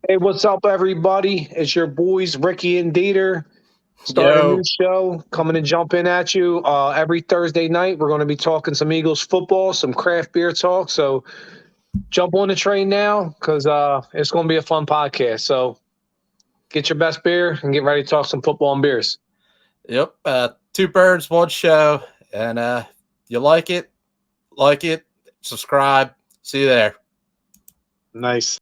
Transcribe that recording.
Hey, what's up, everybody? It's your boys, Ricky and Dieter, starting a new Yo, show, coming and jumping at you every Thursday night. We're going to be talking some Eagles football, some craft beer talk. So jump on the train now because it's going to be a fun podcast. So get your best beer and get ready to talk some football and beers. yep. Two birds, one show. And you like it, subscribe. See you there. Nice.